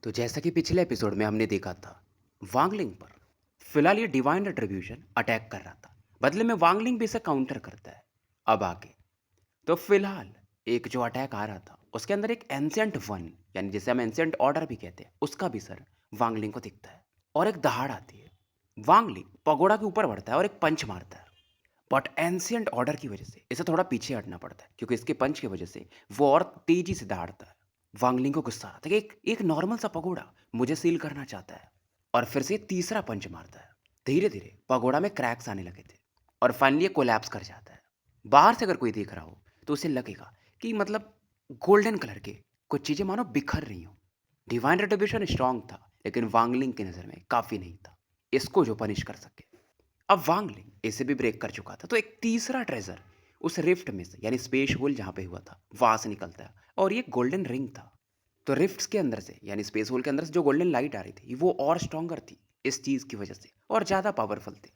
तो जैसा कि पिछले एपिसोड में हमने देखा था वांगलिंग पर फिलहाल ये डिवाइन रिट्रीब्यूशन अटैक कर रहा था। बदले में वांगलिंग भी इसे काउंटर करता है। अब आगे तो फिलहाल एक जो अटैक आ रहा था उसके अंदर एक एंशिएंट वन यानी जिसे हम एंशिएंट ऑर्डर भी कहते हैं उसका भी सर वांगलिंग को दिखता है और एक दहाड़ आती है। वांगलिंग पगोड़ा के ऊपर बढ़ता है और एक पंच मारता है। बट एंशिएंट ऑर्डर की वजह से इसे थोड़ा पीछे हटना पड़ता है क्योंकि इसके पंच की वजह से वो और तेजी से दहाड़ता है। वांगलिंग को गुस्सा आता है कि एक नॉर्मल सा पगोड़ा मुझे सील करना चाहता है और फिर से तीसरा पंच मारता है। धीरे धीरे पगोड़ा में क्रैक्स आने लगे थे और फाइनली ये कोलैप्स कर जाता है। बाहर से अगर कोई देख रहा हो तो उसे लगेगा कि मतलब गोल्डन कलर के कुछ चीजें मानो बिखर रही हो। डिवाइन रिट्रीब्यूशन स्ट्रांग था लेकिन वांगलिंग की नजर में काफी नहीं था इसको जो पनिश कर सके। अब वांगलिंग इसे भी ब्रेक कर चुका था तो एक तीसरा ट्रेजर उस रिफ्ट में से यानी स्पेस होल जहां पे हुआ था वहां से निकलता है और ये गोल्डन रिंग था। तो रिफ्ट्स के अंदर से यानी स्पेस होल के अंदर से जो गोल्डन लाइट आ रही थी वो और स्ट्रॉन्गर थी इस चीज की वजह से और ज्यादा पावरफुल थी।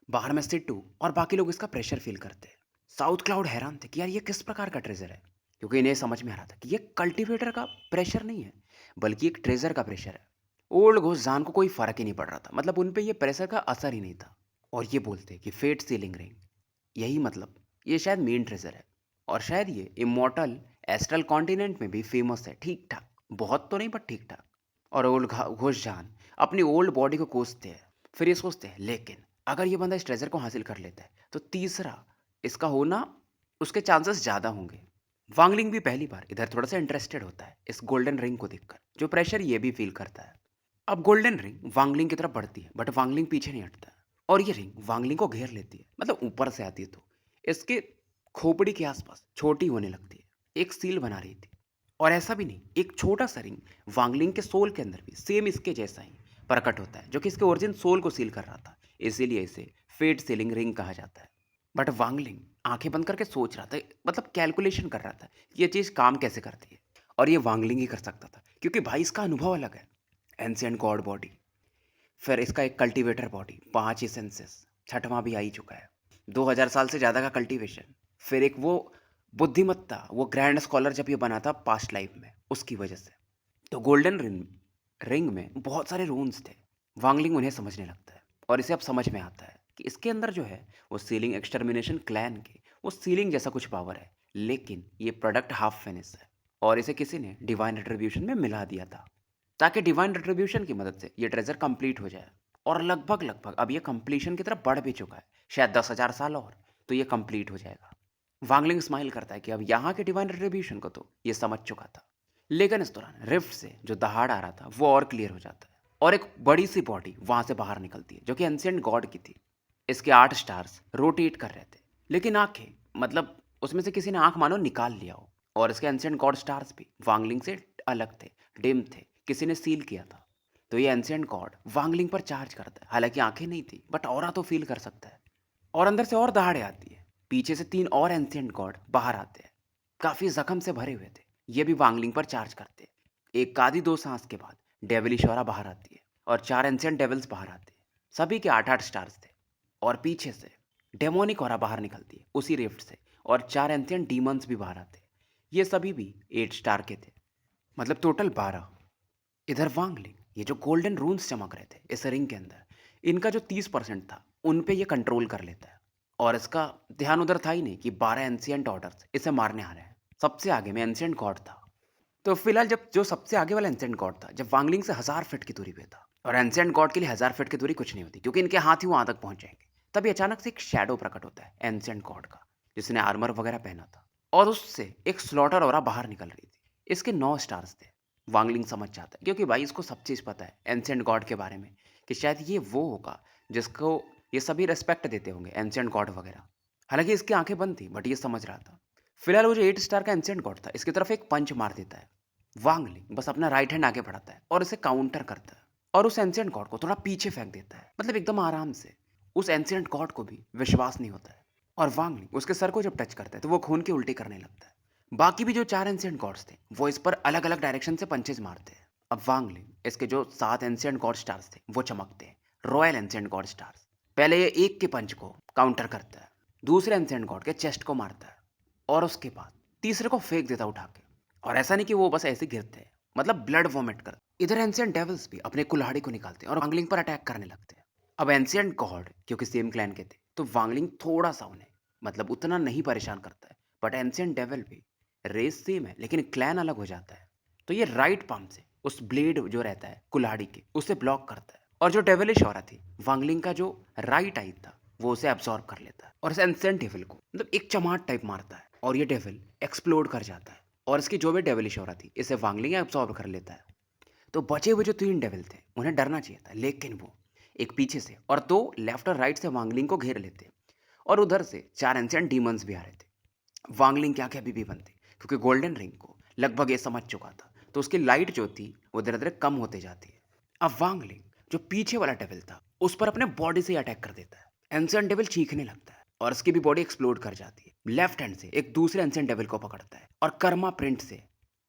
बाहर में सिट्टू और बाकी लोग इसका प्रेशर फील करते हैं। साउथ क्लाउड हैरान थे कि यार ये किस प्रकार का ट्रेजर है क्योंकि इन्हें समझ में आ रहा था कि ये कल्टीवेटर का प्रेशर नहीं है बल्कि एक ट्रेजर का प्रेशर है। ओल्ड घोष जान को कोई फर्क ही नहीं पड़ रहा था मतलब उन पे ये प्रेशर का असर ही नहीं था। और ये बोलते कि फेट सीलिंग रिंग यही मतलब ये शायद मेन ट्रेजर है और शायद ये इमोर्टल एस्ट्रल कॉन्टिनेंट में भी फेमस है ठीक ठाक बहुत तो नहीं पर ठीक ठाक। और ओल्ड घोष जान अपनी ओल्ड बॉडी को कोसते हैं। फिर ये सोचते हैं लेकिन अगर ये बंदा इस ट्रेजर को हासिल कर लेता है तो तीसरा इसका होना उसके चांसेस ज़्यादा होंगे। वांगलिंग भी पहली बार इधर थोड़ा सा इंटरेस्टेड होता है इस गोल्डन रिंग को देखकर जो प्रेशर ये भी फील करता है। अब गोल्डन रिंग वांगलिंग की तरफ बढ़ती है बट वांगलिंग पीछे नहीं हटता है और ये रिंग वांगलिंग को घेर लेती है मतलब ऊपर से आती है तो इसके खोपड़ी के आसपास छोटी होने लगती है एक सील बना रही थी। और ऐसा भी नहीं एक छोटा सा रिंग वांगलिंग के सोल के अंदर भी सेम इसके जैसा ही प्रकट होता है जो कि इसके ओरिजिन सोल को सील कर रहा था। इसीलिए इसे फेट सीलिंग रिंग कहा जाता है। बट वांगलिंग आंखें बंद करके सोच रहा था मतलब कैलकुलेशन कर रहा था कि ये चीज़ काम कैसे करती है और ये वांगलिंग ही कर सकता था क्योंकि भाई इसका अनुभव अलग है। एंशिएंट गॉड बॉडी फिर इसका एक कल्टीवेटर बॉडी 5 एसेंसेस छठवां भी आ ही चुका है 2000 साल से ज़्यादा का कल्टीवेशन। फिर एक वो बुद्धिमत्ता वो ग्रैंड स्कॉलर जब ये बना था पास्ट लाइफ में उसकी वजह से। तो गोल्डन रिंग रिंग में बहुत सारे रून्स थे। वांगलिंग उन्हें समझने लगता है और इसे अब समझ में आता है कि इसके अंदर जो है वो सीलिंग एक्सटर्मिनेशन क्लैन के वो सीलिंग जैसा कुछ पावर है लेकिन ये प्रोडक्ट हाफ फिनिश है और इसे किसी ने डिवाइन रिट्रीब्यूशन में मिला दिया था ताकि डिवाइन रिट्रीब्यूशन की मदद से ये ट्रेजर कंप्लीट हो जाए। और लगभग लगभग अब ये कंप्लीशन की तरफ बढ़ भी चुका है शायद 10,000 साल और तो ये कंप्लीट हो जाएगा। वांगलिंग स्माइल करता है कि अब यहाँ के डिवाइन रिट्रीब्यूशन को तो ये समझ चुका था। लेकिन इस दौरान रिफ्ट से जो दहाड़ आ रहा था वो और क्लियर हो जाता है और एक बड़ी सी बॉडी वहां से बाहर निकलती है जो कि एंशिएंट गॉड की थी। इसके 8 स्टार्स रोटेट कर रहे थे लेकिन आंखें मतलब उसमें से किसी ने आंख मानो निकाल लिया हो। और इसके एंशिएंट गॉड स्टार्स भी वांगलिंग से अलग थे डिम थे किसी ने सील किया था। तो ये एंशिएंट गॉड वांगलिंग पर चार्ज करता है हालांकि आंखें नहीं थी बट ऑरा तो फील कर सकता है। और अंदर से और दहाड़े आती है पीछे से 3 और एंशिएंट गॉड बाहर आते हैं काफी जख्म से भरे हुए थे। ये भी वांगलिंग पर चार्ज करते हैं। एक आधी 2 सांस के बाद डेविलिश ऑरा बाहर आती है और 4 एंशिएंट डेविल्स बाहर आते हैं। सभी के 8 8 स्टार्स थे। और पीछे से डेमोनिक ऑरा बाहर निकलती है उसी रिफ्ट से और 4 एंशिएंट डीमंस भी बाहर आते हैं। ये सभी भी 8 स्टार के थे मतलब टोटल 12। इधर वांगलिंग ये जो गोल्डन रून्स चमक रहे थे इस रिंग के अंदर इनका जो 30% था उन पे ये कंट्रोल कर लेता है। और इसका ध्यान उधर था ही नहीं कि 12 एंशिएंट ऑर्डर्स इसे मारने आ रहे हैं। सबसे आगे में एंशिएंट गॉड था। तो फिलहाल जब जो सबसे आगे वाला एंशिएंट गॉड था जब वांगलिंग से 1000 फीट की दूरी पे था और एंशिएंट गॉड के लिए 1000 फीट की दूरी कुछ नहीं होती क्योंकि इनके हाथ ही वहां तक पहुंच जाएंगे। तभी अचानक से एक शैडो प्रकट होता है एंशिएंट गॉड का जिसने आर्मर वगैरह पहना था और उससे एक स्लॉटर और बाहर निकल रही थी। इसके 9 स्टार्स थे। वांगलिंग समझ जाता है क्योंकि भाई इसको सब चीज़ पता है एंशिएंट गॉड के बारे में कि शायद ये वो होगा जिसको ये सभी रेस्पेक्ट देते होंगे एंशिएंट गॉड वगैरह। हालांकि इसकी आंखें बंद थी बट ये समझ रहा था। फिलहाल वो जो 8 स्टार का एंशिएंट गॉड था इसकी तरफ एक पंच मार देता है। वांगलिंग बस अपना राइट हैंड आगे बढ़ाता है और इसे काउंटर करता है और उस एंशिएंट गॉड को थोड़ा पीछे फेंक देता है मतलब एकदम आराम से। उस एंशिएंट गॉड को भी विश्वास नहीं होता है और वांगलिंग उसके सर को जब टच करता है तो वो खून के उल्टे करने लगता है। बाकी भी जो 4 एंशिएंट गॉड्स थे वो इस पर अलग अलग डायरेक्शन से पंचेज मारते हैं। अब वांगलिंग इसके जो 7 एंशिएंट गॉड स्टार्स थे वो चमकते हैं रॉयल एंशिएंट गॉड स्टार्स। पहले ये एक के पंच को काउंटर करता है दूसरे एंशिएंट गॉड के चेस्ट को मारता है और उसके बाद तीसरे को फेंक देता उठा के। और ऐसा नहीं कि वो बस ऐसे गिरते हैं मतलब ब्लड वॉमिट कर। इधर एंशिएंट डेविल्स भी अपने कुल्हाड़ी को निकालते हैं और वांगलिंग पर अटैक करने लगते हैं। अब एंशिएंट गॉड क्योंकि सेम क्लैन के थे तो वांगलिंग थोड़ा सा उन्हें मतलब उतना नहीं परेशान करता है, बट एंशिएंट डेविल भी रेस सेम है लेकिन क्लैन अलग हो जाता है। तो ये राइट पाम से उस ब्लेड जो रहता है कुल्हाड़ी के उसे ब्लॉक करता है और जो डेविलिश औरत थी वांगलिंग का जो राइट आई था वो उसे एब्जॉर्ब कर लेता है और इस एंशिएंट डेविल को मतलब एक चमाट टाइप मारता है और ये डेविल एक्सप्लोड कर जाता है और इसकी जो भी डेविलिश औरत थी इसे वांगलिंग एब्जॉर्ब कर लेता है। तो बचे हुए जो 3 डेविल थे उन्हें डरना चाहिए था, लेकिन वो एक पीछे से और 2 लेफ्ट और राइट से वांगलिंग को घेर लेते और उधर से 4 एंशिएंट डीमंस भी आ रहे थे। वांगलिंग क्या क्या अभी भी बनते क्योंकि गोल्डन रिंग को लगभग ये समझ चुका था तो उसकी लाइट जो थी वो धीरे धीरे कम होते जाती है। अब वांगलिंग जो पीछे वाला डेविल था उस पर अपने बॉडी से अटैक कर देता है। एंशिएंट डेविल चीखने लगता है और उसकी भी बॉडी एक्सप्लोड कर जाती है। लेफ्ट हैंड से एक दूसरे एंशिएंट डेविल को पकड़ता है और कर्मा प्रिंट से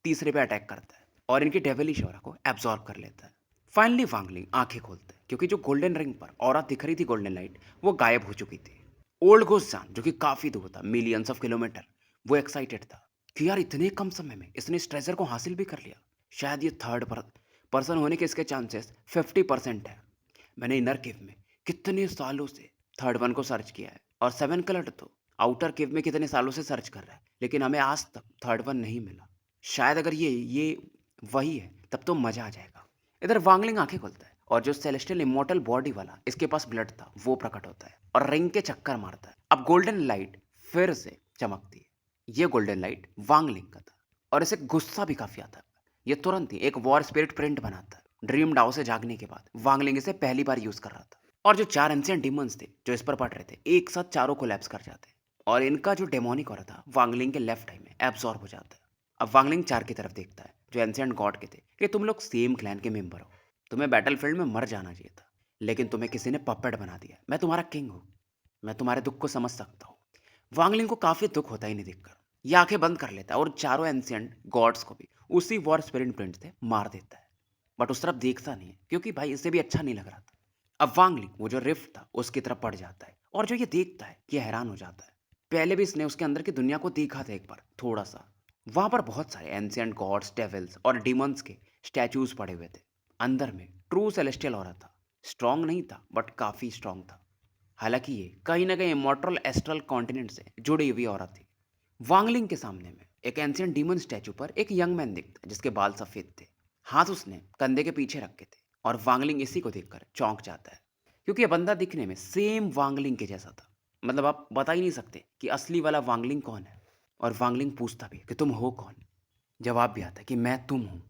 तीसरे पे अटैक करता है और इनकी डेविलिश ऑरा को एब्जॉर्ब कर लेता है। फाइनली वांगलिंग आंखें खोलता है क्योंकि जो गोल्डन रिंग पर ऑरा दिख रही थी गोल्डन लाइट वो गायब हो चुकी थी। ओल्ड घोस्ट जान जो कि काफी दूर था मिलियंस ऑफ किलोमीटर, वो एक्साइटेड था कि यार इतने कम समय में इसने इस ट्रेजर को हासिल भी कर लिया। शायद ये थर्ड पर्सन होने के इसके चांसेस 50% है। मैंने इनर केव में कितने सालों से थर्ड वन को सर्च किया है और 7 कलर तो आउटर केव में कितने सालों से सर्च कर रहा है लेकिन हमें आज तक थर्ड वन नहीं मिला। शायद अगर ये वही है तब तो मजा आ जाएगा। इधर वांगलिंग आंखें खोलता है और जो सेलेस्टियल इमॉर्टल बॉडी वाला इसके पास ब्लड था वो प्रकट होता है और रिंग के चक्कर मारता है। अब गोल्डन लाइट फिर से चमकती है। ये गोल्डन लाइट वांगलिंग का था और इसे गुस्सा भी काफी आता है। ये तुरंत ही एक वॉर स्पिरिट प्रिंट बनाता है। ड्रीम डाउ से जागने के बाद वांगलिंग इसे पहली बार यूज कर रहा था और जो 4 एंशिएंट डीमंस थे जो इस पर पड़ रहे थे एक साथ चारों कोलैप्स कर जाते और इनका जो डेमोनिक ऑरा था वांगलिंग के लेफ्ट आई में एब्सॉर्ब हो जाता है। अब वांगलिंग 4 की तरफ देखता है जो एंशिएंट गॉड के थे कि तुम लोग सेम क्लैन के मेंबर हो, तुम्हें बैटलफील्ड में मर जाना चाहिए था लेकिन तुम्हें किसी ने पपेट बना दिया। मैं तुम्हारा किंग हूँ, मैं तुम्हारे दुख को समझ सकता हूँ। वांगलिंग को काफी दुख होता ही नहीं देखकर ये आंखें बंद कर लेता है और चारों एंशिएंट गॉड्स को भी उसी वॉर स्पिरिट प्रिंट से मार देता है, बट उस तरफ देखता नहीं है क्योंकि भाई इसे भी अच्छा नहीं लग रहा था। अब वांगलिंग वो जो रिफ्ट था उसकी तरफ पड़ जाता है और जो ये देखता है ये हैरान हो जाता है। पहले भी इसने उसके अंदर की दुनिया को देखा था एक बार थोड़ा सा। वहां पर बहुत सारे एंशिएंट गॉड्स डेविल्स और डीमंस के स्टैचूज पड़े हुए थे। अंदर में ट्रू सेलेस्टियल ऑरा था। स्ट्रांग नहीं था बट काफी स्ट्रांग था। हालांकि ये कहीं ना कहीं इमॉर्टल एस्ट्रल कॉन्टिनेंट से जुड़ी हुई औरत थी। वांगलिंग के सामने में एक एंशिएंट डीमन स्टैचू पर एक यंग मैन दिखता है जिसके बाल सफेद थे। हाथ उसने कंधे के पीछे रखे थे और वांगलिंग इसी को देखकर चौंक जाता है क्योंकि ये बंदा दिखने में सेम वांगलिंग के जैसा था। मतलब आप बता ही नहीं सकते कि असली वाला वांगलिंग कौन है। और वांगलिंग पूछता भी कि तुम हो कौन। जवाब भी आता है कि मैं तुम हूँ।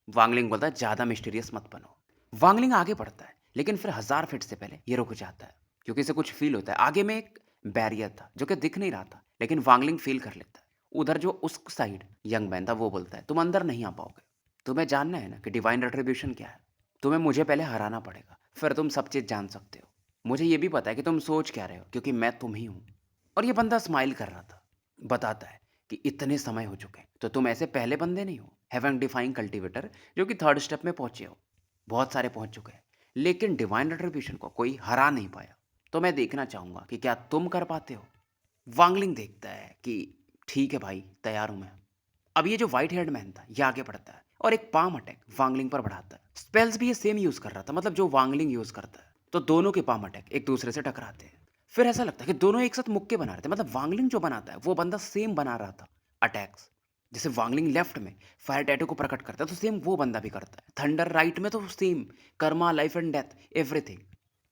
वांगलिंग बोलता है ज्यादा मिस्टीरियस मत बनो। वांगलिंग आगे बढ़ता है लेकिन फिर 1000 फीट से पहले ये रुक जाता है क्योंकि इसे कुछ फील होता है। आगे में एक बैरियर था जो कि दिख नहीं रहा था लेकिन वांगलिंग फील कर लेता है। उधर जो उस साइड यंग मैन था वो बोलता है तुम अंदर नहीं आ पाओगे। तुम्हें जानना है ना कि डिवाइन रेट्रिब्यूशन क्या है। तुम्हें मुझे पहले हराना पड़ेगा फिर तुम सब चीज जान सकते हो। मुझे ये भी पता है कि तुम सोच क्या रहे हो क्योंकि मैं तुम ही हूँ। और ये बंदा स्माइल कर रहा था, बताता है कि इतने समय हो चुके हैं तो तुम ऐसे पहले बंदे नहीं हो हेवन डिफाइंग कल्टीवेटर जो कि थर्ड स्टेप में पहुंचे हो। बहुत सारे पहुंच चुके हैं लेकिन डिवाइन रेट्रिब्यूशन को कोई हरा नहीं पाया। तो मैं देखना चाहूंगा कि क्या तुम कर पाते हो। वांगलिंग देखता है कि ठीक है भाई तैयार हूं मैं। अब ये जो व्हाइट हेयर्ड मैन था ये आगे बढ़ता है और एक पाम अटैक वांगलिंग पर बढ़ाता है। स्पेल्स भी ये सेम यूज कर रहा था मतलब जो वांगलिंग यूज करता है। तो दोनों के पाम अटैक एक दूसरे से टकराते हैं। फिर ऐसा लगता है कि दोनों एक साथ मुक्के बना रहे थे मतलब वांगलिंग जो बनाता है वो बंदा सेम बना रहा था अटैक्स। जैसे वांगलिंग लेफ्ट में फायर टैटू को प्रकट करता है तो सेम वो बंदा भी करता है। थंडर राइट में तो same Karma life and death everything.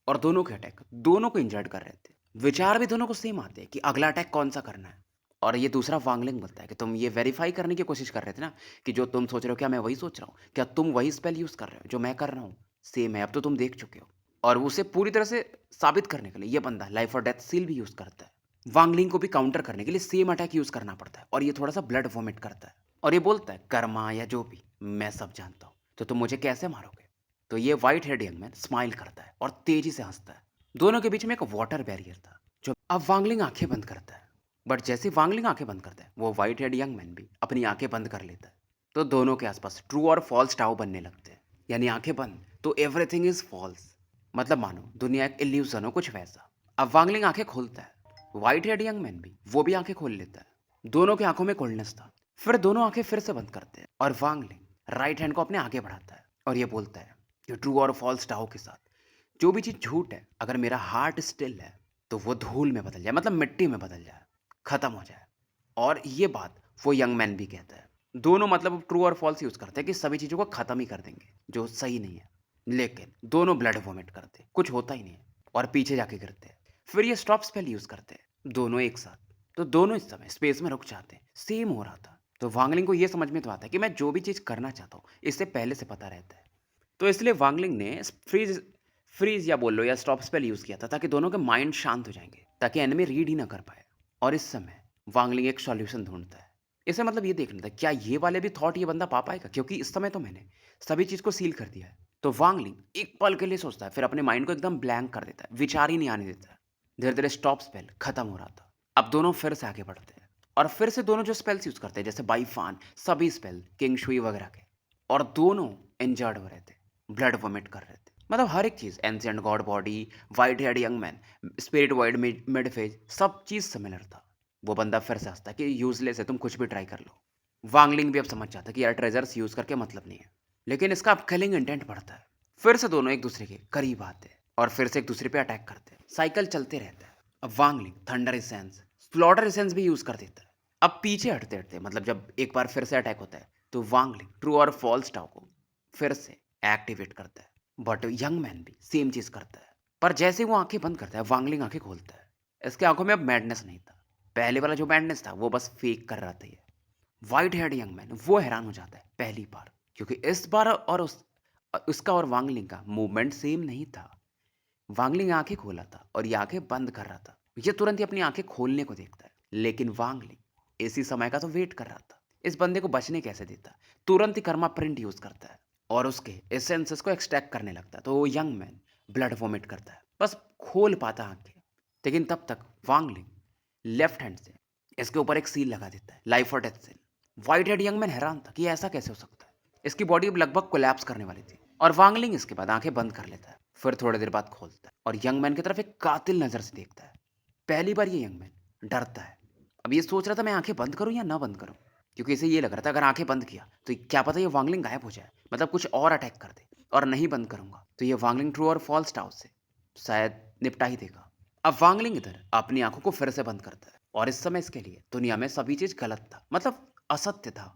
और दोनों के अटैक दोनों को इंजर्ड कर रहे थे। विचार भी दोनों को सेम आते हैं कि अगला अटैक कौन सा करना है। और ये दूसरा वांगलिंग बोलता है कि तुम ये वेरीफाई करने की कोशिश कर रहे थे ना कि जो तुम सोच रहे हो क्या मैं वही सोच रहा हूँ, क्या तुम वही स्पेल यूज कर रहे हो जो मैं कर रहा हूँ। सेम है अब तो तुम देख चुके हो। और उसे पूरी तरह से साबित करने के लिए ये बंदा लाइफ और डेथ सील भी यूज करता है। वांगलिंग को भी काउंटर करने के लिए सेम अटैक यूज करना पड़ता है और ये थोड़ा सा ब्लड वोमिट करता है और ये बोलता है कर्मा या जो भी मैं सब जानता हूँ तो तुम मुझे कैसे मारोगे। तो ये white head young man smile करता है और तेजी से हंसता है। दोनों के बीच में एक वाटर बैरियर था जो अब वांगलिंग आंखें बंद करता है। बट जैसे वांगलिंग आंखें बंद करता है वो व्हाइट हेड यंग मैन भी अपनी आंखें बंद कर लेता है। तो दोनों के आसपास ट्रू और फॉल्स टाउ बनने लगते हैं। यानी आंखें बंद तो एवरीथिंग इज फॉल्स, मतलब मानो दुनिया एक इल्यूजन हो कुछ वैसा। अब वांगलिंग आंखें खोलता है, व्हाइट हेड यंग मैन भी वो भी आंखें खोल लेता है। दोनों की आंखों में कोल्डनेस था। फिर दोनों आंखें फिर से बंद करते हैं और वांगलिंग राइट हैंड को अपने आगे बढ़ाता है और ये बोलता है कि ट्रू और फॉल्स डाउ के साथ जो भी चीज़ झूठ है, अगर मेरा हार्ट स्टिल है तो वो धूल में बदल जाए, मतलब मिट्टी में बदल जाए, खत्म हो जाए। और ये बात वो यंग मैन भी कहता है। दोनों मतलब ट्रू और फॉल्स यूज करते हैं कि सभी चीज़ों को खत्म ही कर देंगे जो सही नहीं है, लेकिन दोनों ब्लड वोमिट करते हैं, कुछ होता ही नहीं है और पीछे जाके गिरते हैं। फिर ये स्टॉप स्पेल यूज करते हैं दोनों एक साथ, तो दोनों इस समय स्पेस में रुक जाते हैं। सेम हो रहा था, तो वांगलिंग को ये समझ में तो आता है कि मैं जो भी चीज़ करना चाहता हूँ इससे पहले से पता रहता है। तो इसलिए वांगलिंग ने फ्रीज फ्रीज या बोल लो या स्टॉप स्पेल यूज किया था ताकि दोनों के माइंड शांत हो जाएंगे, ताकि एनिमी रीड ही ना कर पाए। और इस समय वांगलिंग एक सॉल्यूशन ढूंढता है। इसे मतलब ये देखना था क्या ये वाले भी थॉट ये बंदा पा पाएगा, क्योंकि इस समय तो मैंने सभी चीज को सील कर दिया है। तो वांगलिंग एक पल के लिए सोचता है, फिर अपने माइंड को एकदम ब्लैंक कर देता है, विचार ही नहीं आने देता है। धीरे धीरे स्टॉप स्पेल खत्म हो रहा था। अब दोनों फिर से आगे बढ़ते हैं और फिर से दोनों जो स्पेल्स यूज करते हैं जैसे बाईफान, सभी स्पेल किंग शुई वगैरह के, और दोनों इंजर्ड हो रहे थे, ब्लड वोमिट कर रहे थे, मतलब हर एक चीज, ancient God body, white head young man, spirit wide mid phase, सब चीज सिमिलर था। वो बंदा फिर से हंसता कि यूजलेस है, तुम कुछ भी ट्राई कर लो। वांगलिंग भी अब समझ जाता कि यार ट्रेजर्स यूज करके मतलब नहीं है, लेकिन इसका अब किलिंग इंटेंट बढ़ता है। फिर से दोनों एक दूसरे के करीब आते हैं और फिर से एक दूसरे पे अटैक करते हैं। साइकिल चलते रहता है। अब Wangling thunder essence, slaughter essence भी यूज कर देता है। अब पीछे हटते हटते, मतलब जब एक बार फिर से अटैक होता है तो वांगलिंग ट्रू और फॉल्स टाउ को फिर से एक्टिवेट करता है। बट यंग मैन भी सेम चीज करता है, पर जैसे वो आंखें बंद करता है वांगलिंग आंखें खोलता है। इसके आंखों में अब मैडनेस नहीं था, पहले वाला जो मैडनेस था वो बस फेक कर रहा था ये। व्हाइट हेड यंग मैन वो हैरान हो जाता है पहली बार, क्योंकि इस बार और उसका और वांगलिंग का मूवमेंट सेम नहीं था। वांगलिंग आंखें खोला था और ये आंखें बंद कर रहा था। ये तुरंत ही अपनी आंखें खोलने को देखता है, लेकिन वांगलिंग इसी समय का तो वेट कर रहा था, इस बंदे को बचने कैसे देता। तुरंत ही कर्मा प्रिंट यूज करता है और उसके एसेंसेस को एक्सट्रैक्ट करने लगता है, तो वो यंग मैन ब्लड वोमिट करता है, बस खोल पाता आंखें। लेकिन तब तक वांगलिंग लेफ्ट हैंड से इसके ऊपर एक सील लगा देता है, लाइफ और death seal. White head young man हैरान था कि ऐसा कैसे हो सकता है। इसकी बॉडी अब लगभग कोलैप्स करने वाली थी और वांगलिंग इसके बाद आंखें बंद कर लेता है, फिर थोड़ी देर बाद खोलता है और यंग मैन की तरफ एक कातिल नजर से देखता है। पहली बार ये यंग मैन डरता है। अब ये सोच रहा था मैं आंखें बंद करूं या ना बंद करूं, क्योंकि इसे ये लग रहा था अगर आंखें बंद किया तो क्या पता ये वांगलिंग गायब हो जाए, मतलब कुछ और अटैक कर दे, और नहीं बंद करूंगा तो ये वांगलिंग ट्रू और फॉल्स टाउ से शायद निपटा ही देगा। अब वांगलिंग इधर अपनी आंखों को फिर से बंद करता है और इस समय इसके लिए दुनिया में सभी चीज गलत था, मतलब असत्य था।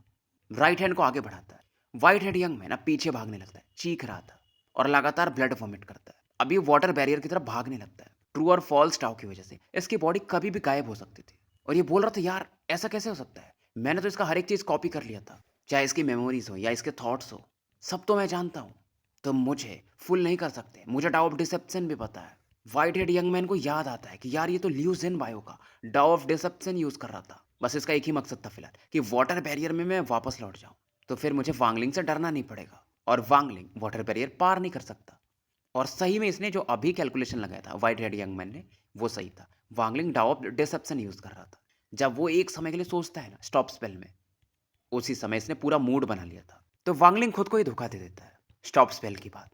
राइट हैंड को आगे बढ़ाता है। व्हाइट हेड यंग मैन अब पीछे भागने लगता है, चीख रहा था और लगातार ब्लड वॉमिट करता है। अब ये वाटर बैरियर की तरफ भागने लगता है। ट्रू और फॉल्स टाउ की वजह से इसकी बॉडी कभी भी गायब हो सकती थी, और ये बोल रहा था यार ऐसा कैसे हो सकता है, मैंने तो इसका हर एक चीज कॉपी कर लिया था, चाहे इसकी मेमोरीज हो या इसके थॉट्स हो, सब तो मैं जानता हूँ। तो मुझे फुल नहीं कर सकते, मुझे डाउ ऑफ डिसेप्शन भी पता है। व्हाइट हेड यंग मैन को याद आता है कि यार ये तो लियू जेन बायो का डाउ ऑफ डिसेप्शन यूज कर रहा था, बस इसका एक ही मकसद था फिलहाल कि वाटर बैरियर में मैं वापस लौट जाऊं, तो फिर मुझे वांगलिंग से डरना नहीं पड़ेगा और वांगलिंग वाटर बैरियर पार नहीं कर सकता। और सही में इसने जो अभी कैलकुलेशन लगाया था व्हाइट हेड यंग मैन ने, वो सही था। वांगलिंग डाउ ऑफ डिसेप्शन यूज कर रहा था। जब वो एक समय के लिए सोचता है ना स्टॉप स्पेल में, उसी समय इसने पूरा मूड बना लिया था। तो वांगलिंग खुद को ही धोखा दे देता है स्टॉप स्पेल की बात,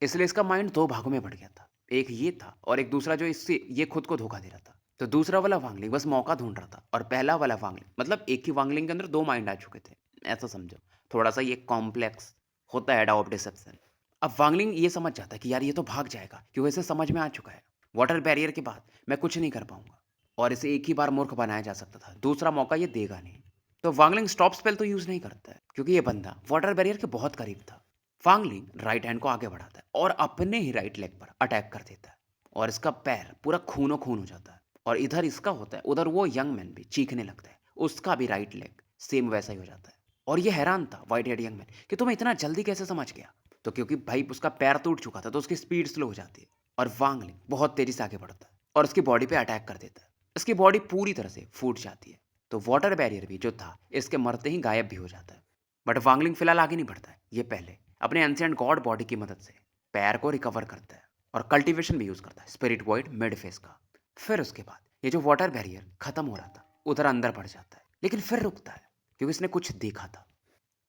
इसलिए इसका माइंड दो भागों में बढ़ गया था। एक ये था और एक दूसरा जो इससे ये खुद को धोखा दे रहा था। तो दूसरा वाला वांगलिंग बस मौका ढूंढ रहा था और पहला वाला वांगलिंग, मतलब एक ही वांगलिंग के अंदर दो माइंड आ चुके थे, ऐसा समझो। थोड़ा सा ये कॉम्प्लेक्स होता है डाउ ऑफ डिसेप्शन। अब वांगलिंग ये समझ जाता है कि यार ये तो भाग जाएगा, क्योंकि इसे समझ में आ चुका है वाटर बैरियर के बाद मैं कुछ नहीं कर पाऊंगा, और इसे एक ही बार मूर्ख बनाया जा सकता था, दूसरा मौका ये देगा नहीं। तो वांगलिंग स्टॉप स्पेल तो यूज नहीं करता है, क्योंकि ये बंदा वाटर बैरियर के बहुत करीब था। वांगलिंग राइट हैंड को आगे बढ़ाता है और अपने ही राइट लेग पर अटैक कर देता है, और इसका पैर पूरा खूनो खून हो जाता है। और इधर इसका होता है, उधर वो यंग मैन भी चीखने लगता है, उसका भी राइट लेग सेम वैसा ही हो जाता है। और ये हैरान था व्हाइट हेड यंग मैन कि तुम्हें इतना जल्दी कैसे समझ गया। तो क्योंकि भाई उसका पैर टूट चुका था तो उसकी स्पीड स्लो हो जाती है, और वांगलिंग बहुत तेजी से आगे बढ़ता है और उसकी बॉडी पे अटैक कर देता है। इसकी बॉडी पूरी तरह से फूट जाती है, तो वाटर बैरियर भी जो था इसके मरते ही गायब भी हो जाता है। बट वांगलिंग फिलहाल आगे नहीं बढ़ता है, ये पहले अपने एंशिएंट गॉड बॉडी की मदद से पैर को रिकवर करता है और कल्टीवेशन भी यूज करता है स्पिरिट वॉइड मिड फेस का। फिर उसके बाद ये जो वाटर बैरियर खत्म हो रहा था उधर अंदर बढ़ जाता है, लेकिन फिर रुकता है क्योंकि इसने कुछ देखा था।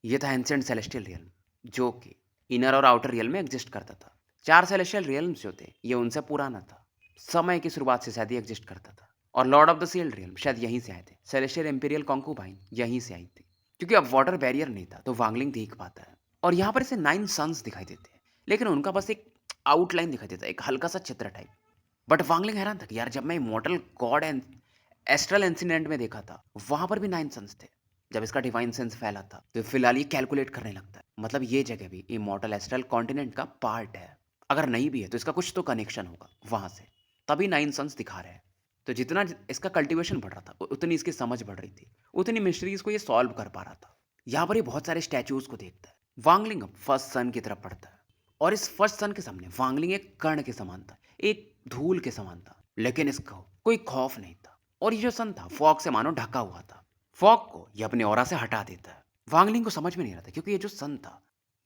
ये था एंशिएंट सेलेस्टियल रियल्म, जो कि इनर और आउटर रियल में एग्जिस्ट करता था। चार सेलेस्टियल रियल्म्स जो थे ये उनसे पुराना था, समय की शुरुआत से शायद ये एग्जिस्ट करता था। और lord of the sealed realm शायद यहीं से आए थे, सेलेस्टियल इंपीरियल कॉन्कुबाइन यहीं से आई थी। क्योंकि अब वाटर बैरियर नहीं था तो वांगलिंग देख पाता है और यहाँ पर इसे 9 सन्स दिखाई देते हैं, लेकिन उनका बस एक आउटलाइन दिखाई देता है, एक हल्का-सा चित्र टाइप। बट वांगलिंग हैरान था कि यार जब मैं इmmortal गॉड एंड एस्ट्रल इंसिडेंट में देखा था, वहाँ पर भी 9 सन्स थे। जब इसका डिवाइन सेंस फैला था, तो फिलहाल ये कैलकुलेट करने लगता है। मतलब ये जगह भी इmmortal एस्ट्रल कॉन्टिनेंट का पार्ट है। अगर नहीं भी है, तो इसका कुछ तो कनेक्शन होगा वहाँ से। तभी 9 सन्स दिखा रहे हैं। तो जितना इसका कल्टीवेशन बढ़ रहा था, उतनी इसकी समझ बढ़ रही थी। उतनी मिस्ट्रीज को ये सॉल्व कर पा रहा था। यहाँ पर ये बहुत सारे स्टैचूज को देखता है। वांगलिंग अब फर्स्ट सन की तरफ बढ़ता है और इस फर्स्ट सन के सामने वांगलिंग एक कर्ण के समान था, एक धूल के समान था, लेकिन इसको कोई खौफ नहीं था। और ये जो सन था फॉग से मानो ढका हुआ था। फॉग को ये अपने ऑरा से हटा देता है। वांगलिंग को समझ में नहीं रहा था, क्योंकि ये जो सन था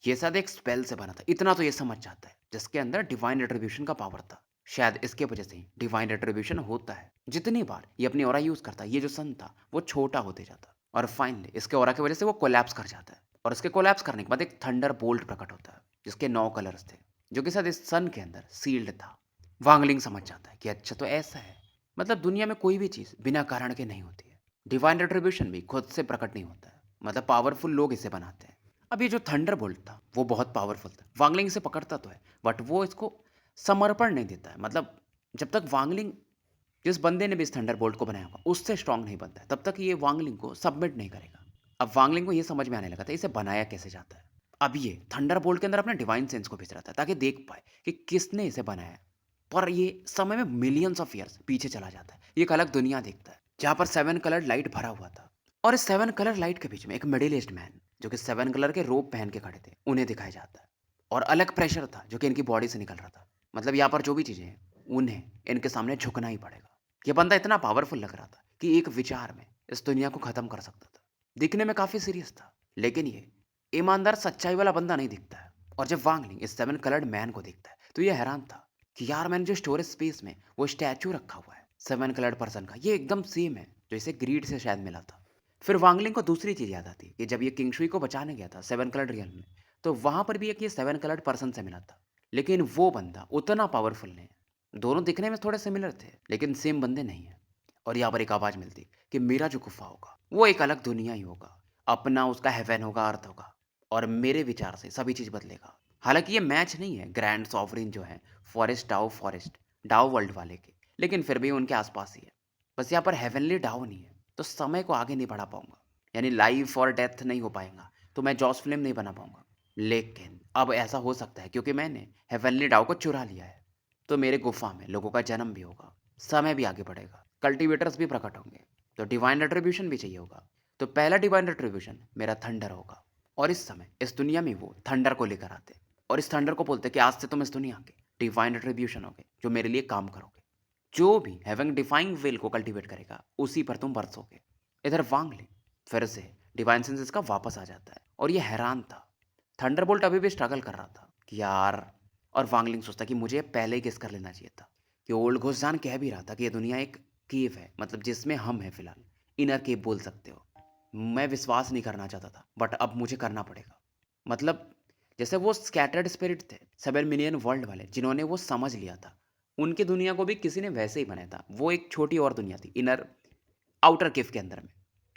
ये शायद एक स्पेल से बना था, इतना तो ये समझ जाता है, जिसके अंदर डिवाइन रिट्रीब्यूशन का पावर था। शायद इसके वजह से ही डिवाइन रिट्रीब्यूशन होता है। जितनी बार ये अपनी ऑरा यूज करता है, ये जो सन था वो छोटा होते जाता और फाइनली इसके ऑरा की वजह से वो कोलैप्स कर जाता है। और इसके कोलैप्स करने के बाद एक थंडर बोल्ट प्रकट होता है, जिसके 9 कलर्स थे, जो कि शायद इस सन के अंदर सील्ड था। वांगलिंग समझ जाता है कि अच्छा तो ऐसा है, मतलब दुनिया में कोई भी चीज बिना कारण के नहीं होती है। डिवाइन रिट्रीब्यूशन भी खुद से प्रकट नहीं होता है, मतलब पावरफुल लोग इसे बनाते हैं। अब ये जो थंडर बोल्ट था वो बहुत पावरफुल था। वांगलिंग इसे पकड़ता तो है, बट वो इसको समर्पण नहीं देता है। मतलब जब तक वांगलिंग, जिस बंदे ने भी इस थंडर बोल्ट को बनाया होगा, उससे स्ट्रांग नहीं बनता है, तब तक ये वांगलिंग को सबमिट नहीं करेगा। अब वांगलिंग को ये समझ में आने लगा था इसे बनाया कैसे जाता है। अब ये थंडर बोल्ट के अंदर अपने डिवाइन सेंस को भेज रहा था, ताकि देख पाए कि किसने इसे बनाया है। पर ये समय में मिलियंस ऑफ ईयर्स पीछे चला जाता है। ये एक अलग दुनिया देखता है, जहाँ पर 7 कलर लाइट भरा हुआ था। और इस 7 कलर लाइट के बीच में एक मिडिल एज्ड मैन, जो कि 7 कलर के रोब पहन के खड़े थे, उन्हें दिखाया जाता है। और अलग प्रेशर था जो कि इनकी बॉडी से निकल रहा था। मतलब यहाँ पर जो भी चीजें हैं, उन्हें इनके सामने झुकना ही पड़ेगा। ये बंदा इतना पावरफुल लग रहा था कि एक विचार में इस दुनिया को खत्म कर सकता था। दिखने में काफी सीरियस था, लेकिन ये ईमानदार सच्चाई वाला बंदा नहीं दिखता है। और जब वांगलिंग इस 7 कलर्ड मैन को देखता है, तो ये हैरान था कि यार मैंने जो स्टोरेज स्पेस में वो स्टैचू रखा हुआ है 7 कलर्ड पर्सन का, ये एकदम सेम है जो इसे ग्रीड से शायद मिला था। फिर वांगलिंग को दूसरी चीज याद आती कि जब ये किंगशुई को बचाने गया था 7 कलर्ड रियल में, तो वहां पर भी एक ये 7 कलर्ड पर्सन से मिला था, लेकिन वो बंदा उतना पावरफुल नहीं है। दोनों दिखने में थोड़े सिमिलर थे, लेकिन सेम बंदे नहीं है। और यहाँ पर एक आवाज मिलती कि मेरा जो गुफा होगा वो एक अलग दुनिया ही होगा, अपना उसका हेवन होगा, अर्थ होगा, और मेरे विचार से सभी चीज बदलेगा। हालांकि ये मैच नहीं है ग्रैंड सॉवरिन जो है फॉरेस्ट डाओ वर्ल्ड वाले के, लेकिन फिर भी उनके आसपास ही है। बस यहाँ पर हेवनली डाओ नहीं है, तो समय को आगे नहीं बढ़ा पाऊंगा, यानी लाइफ और डेथ नहीं हो पाएगा, तो मैं जॉस फिल्म नहीं बना पाऊंगा। लेकिन अब ऐसा हो सकता है क्योंकि मैंने हेवनली डाओ को चुरा लिया है, तो मेरे गुफा में लोगों का जन्म भी होगा, समय भी आगे बढ़ेगा, कल्टीवेटर्स भी प्रकट होंगे, तो डिवाइन रेट्रीब्यूशन भी चाहिए होगा। तो पहला डिवाइन रेट्रीब्यूशन मेरा थंडर होगा। और इस समय इस दुनिया में वो थंडर को लेकर आते और इस थंडर को बोलते कि आज से तुम इस दुनिया के डिवाइन रेट्रीब्यूशन होगे, जो मेरे लिए काम करोगे। जो भी हैविंग डिफाइंग विल को कल्टीवेट करेगा, उसी पर तुम बरसोगे। इधर वांगलिंग फिर से डिवाइन सेंसेस का वापस आ जाता है और ये हैरान था। थंडरबोल्ट अभी भी स्ट्रगल कर रहा था कि यार, और वांगलिंग सोचता कि मुझे पहले ही गेस कर लेना चाहिए था कि ओल्ड घोषजान कह भी रहा था कि ये दुनिया एक केव है, मतलब जिसमें हम हैं फिलहाल, इनर केव बोल सकते हो। मैं विश्वास नहीं करना चाहता था, बट अब मुझे करना पड़ेगा। मतलब जैसे वो स्कैटर्ड स्पिरिट थे 7 मिलियन वर्ल्ड वाले, जिन्होंने वो समझ लिया था, उनकी दुनिया को भी किसी ने वैसे ही बनाया था। वो एक छोटी और दुनिया थी इनर आउटर केव के अंदर में।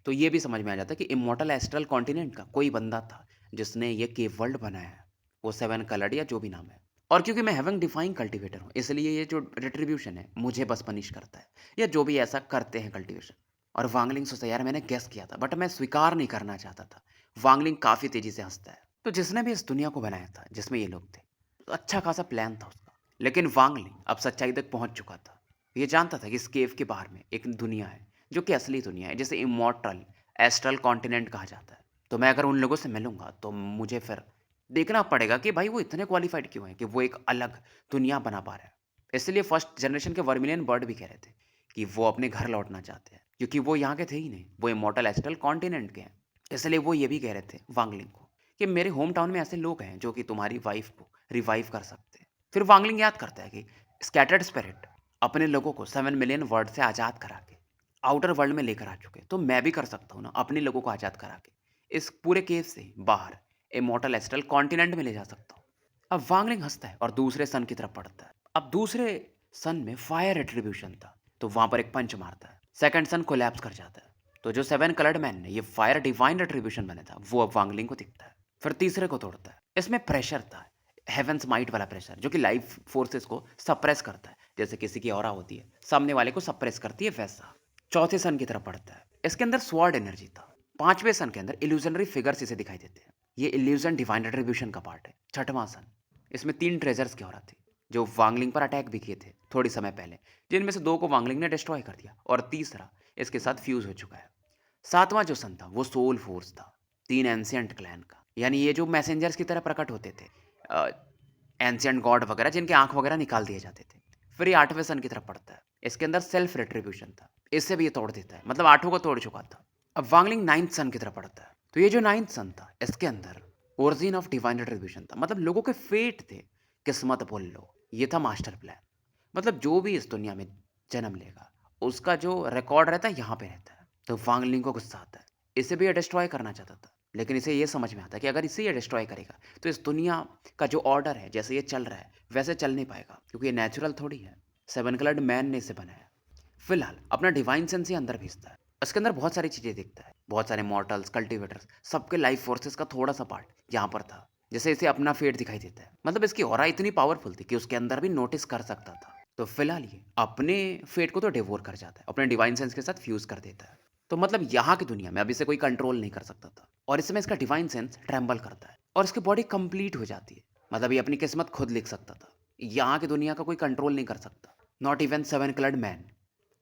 तो ये भी समझ में आ जाता कि इमोर्टल एस्ट्रल कॉन्टिनेंट का कोई बंदा था जिसने ये केव वर्ल्ड बनाया है, वो 7 कलर्ड या जो भी नाम है। और क्योंकि मैं हेवन डिफाइंग कल्टीवेटर हूँ, इसलिए ये जो रिट्रीब्यूशन है मुझे बस पनिश करता है, या जो भी ऐसा करते हैं कल्टीवेशन। और वांगलिंग सोचता यार मैंने गेस किया था, बट मैं स्वीकार नहीं करना चाहता था। वांगलिंग काफी तेजी से हंसता है। तो जिसने भी इस दुनिया को बनाया था जिसमें ये लोग थे, तो अच्छा खासा प्लान था उसका, लेकिन वांगलिंग अब सच्चाई तक पहुंच चुका था। ये जानता था कि इस केव के बाहर में एक दुनिया है, जो कि असली दुनिया है, जिसे इमोर्टल एस्ट्रल कॉन्टिनेंट कहा जाता है। तो मैं अगर उन लोगों से मिलूंगा, तो मुझे फिर देखना पड़ेगा कि भाई वो इतने क्वालिफाइड क्यों हैं कि वो एक अलग दुनिया बना पा रहे हैं। इसलिए फर्स्ट जनरेशन के वर्मिलियन बर्ड भी कह रहे थे कि वो अपने घर लौटना चाहते हैं, क्योंकि वो यहाँ के थे ही नहीं, वो इमोर्टल एस्ट्रल कॉन्टिनेंट के हैं। इसलिए वो ये भी कह रहे थे वांगलिंग को कि मेरे होम टाउन में ऐसे लोग हैं जो कि तुम्हारी वाइफ को रिवाइव कर सकते हैं। फिर वांगलिंग याद करता है कि स्कैटर्ड स्पिरिट अपने लोगों को 7 मिलियन वर्ड से आज़ाद करा के आउटर वर्ल्ड में लेकर आ चुके, तो मैं भी कर सकता हूँ ना, अपने लोगों को आज़ाद करा के इस पूरे केव से बाहर इमोर्टल एस्ट्रल कॉन्टिनेंट में ले जा सकता हूँ। अब वांगलिंग हंसता है और दूसरे सन की तरफ बढ़ता है। अब दूसरे सन में फायर रिट्रीब्यूशन था, तो वहां पर एक पंच मारता है, सेकंड सन कोलैप्स कर जाता है। तो जो 7 कलर्ड मैन ने ये फायर डिवाइन रिट्रीब्यूशन बना था, वो अब वांगलिंग को दिखता है। फिर तीसरे को तोड़ता है। इसमें प्रेशर था, हेवेंस माइट वाला प्रेशर, जो कि लाइफ फोर्सेस को सप्रेस करता है। जैसे किसी की ऑरा होती है, सामने वाले को सप्रेस करती है, वैसा। चौथे सन की तरफ बढ़ता है। इसके अंदर स्वॉर्ड एनर्जी था। पांचवें सन के अंदर इल्यूजनरी फिगर्स इसे दिखाई देते हैं। ये इल्यूजन डिवाइन एट्रीब्यूशन का पार्ट है। छठवां सन, इसमें 3 ट्रेजर्स की ऑरा थी, जो वांगलिंग पर अटैक भी किए थे थोड़ी समय पहले, जिनमें से 2 को वांगलिंग ने डिस्ट्रॉय कर दिया और तीसरा इसके साथ फ्यूज हो चुका है। सातवां जो सन था वो सोल फोर्स था, 3 एंशियंट क्लैन का, यानी ये जो मैसेंजर्स की तरह प्रकट होते थे, एंशियंट गॉड वगैरह, जिनके आंख वगैरह निकाल दिए जाते थे। फिर ये आठवें सन की तरफ पड़ता है। इसके अंदर सेल्फ रेट्रीब्यूशन था, इससे भी ये तोड़ देता है, मतलब आठों को तोड़ चुका था। अब वांगलिंग 9th सन की तरफ पड़ता है। तो ये जो 9th सन था, इसके अंदर ओरिजिन ऑफ डिवाइन रेट्रीब्यूशन था, मतलब लोगों के फेट थे, किस्मत बोल लो। ये था मास्टर प्लान, मतलब जो भी इस दुनिया में जन्म लेगा उसका जो रिकॉर्ड रहता है यहाँ पे रहता है। तो वांगलिंग को गुस्सा आता है, इसे भी ये डिस्ट्रॉय करना चाहता था, लेकिन इसे ये समझ में आता है कि अगर इसे ये डिस्ट्रॉय करेगा तो इस दुनिया का जो ऑर्डर है, जैसे ये चल रहा है वैसे चल नहीं पाएगा, क्योंकि ये नेचुरल थोड़ी है। 7 कलर्ड मैन ने इसे बनाया। फिलहाल अपना डिवाइन सेंस ही अंदर भेजता है। इसके अंदर बहुत सारी चीजें दिखता है, बहुत सारे मॉर्टल्स, कल्टिवेटर्स, सबके लाइफ फोर्सेस का थोड़ा सा पार्ट यहाँ पर था। जैसे इसे अपना फेट दिखाई देता है, मतलब इसकी ऑरा इतनी पावरफुल थी कि उसके अंदर भी नोटिस कर सकता था। तो फिलहाल ये अपने फेट को तो डिवोर कर जाता है, अपने डिवाइन सेंस के साथ फ्यूज कर देता है। तो मतलब यहाँ की दुनिया में अब इसे कोई कंट्रोल नहीं कर सकता था, और इसमें इसका डिवाइन सेंस ट्रेम्बल करता है और इसकी बॉडी कंप्लीट हो जाती है, मतलब ये अपनी किस्मत खुद लिख सकता था। यहाँ की दुनिया का कोई कंट्रोल नहीं कर सकता, नॉट इवन 7 कलर्ड मैन।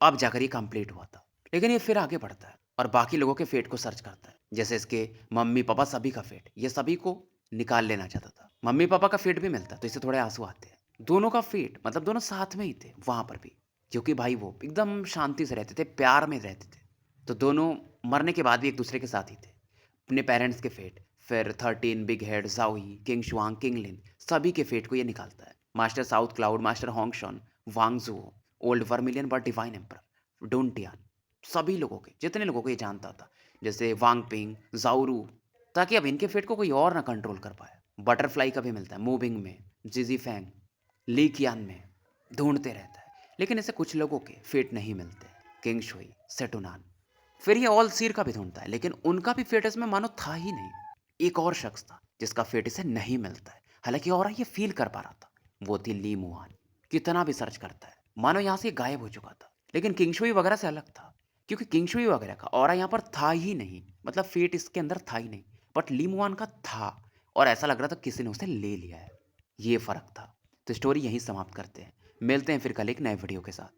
अब जाकर ये कंप्लीट हुआ था, लेकिन ये फिर आगे बढ़ता है और बाकी लोगों के फेट को सर्च करता है, जैसे इसके मम्मी पापा सभी का फेट, ये सभी को निकाल लेना चाहता था। मम्मी पापा का फेट भी मिलता तो इसे थोड़े आंसू आते हैं। दोनों का फेट, मतलब दोनों साथ में ही थे वहां पर भी, क्योंकि भाई वो एकदम शांति से रहते थे, प्यार में रहते थे। तो दोनों मरने के बाद भी एक दूसरे के साथ ही थे। अपने पेरेंट्स के फेट, फिर 13 बिग हेड, जाओही, किंग शुआंग, किंग लिन, सभी के फेट को ये निकालता है। मास्टर साउथ क्लाउड, मास्टर होंगशॉन, वांगजुओ, old vermilion but divine ember, डोंटियान, सभी लोगों के, जितने लोगों को ये जानता था, जैसे वांगपिंग, जाउरू, ताकि अब इनके फेट को कोई और ना कंट्रोल कर पाए। बटरफ्लाई का भी मिलता है मूविंग में, जिजी फैंग, ली कियान में, ढूंढते रहता है, लेकिन ऐसे कुछ लोगों के फेट नहीं मिलते, किंग शुई, सेटुनान। फिर ये ऑल सीर का भी ढूंढता है, लेकिन उनका भी फेट इसमें मानो था ही नहीं। एक और शख्स था जिसका फेट इसे नहीं मिलता है, हालांकि और ये फील कर पा रहा था, वो थी ली मुआन। कितना भी सर्च करता है, मानो यहाँ से गायब हो चुका था। लेकिन किंगशुई वगैरह से अलग था, क्योंकि किंगशुई वगैरह का और यहाँ पर था ही नहीं, मतलब फेट इसके अंदर था ही नहीं, बट ली मुआन का था, और ऐसा लग रहा था किसी ने उसे ले लिया है। ये फर्क था। तो स्टोरी यहीं समाप्त करते हैं, मिलते हैं फिर कल एक नए वीडियो के साथ।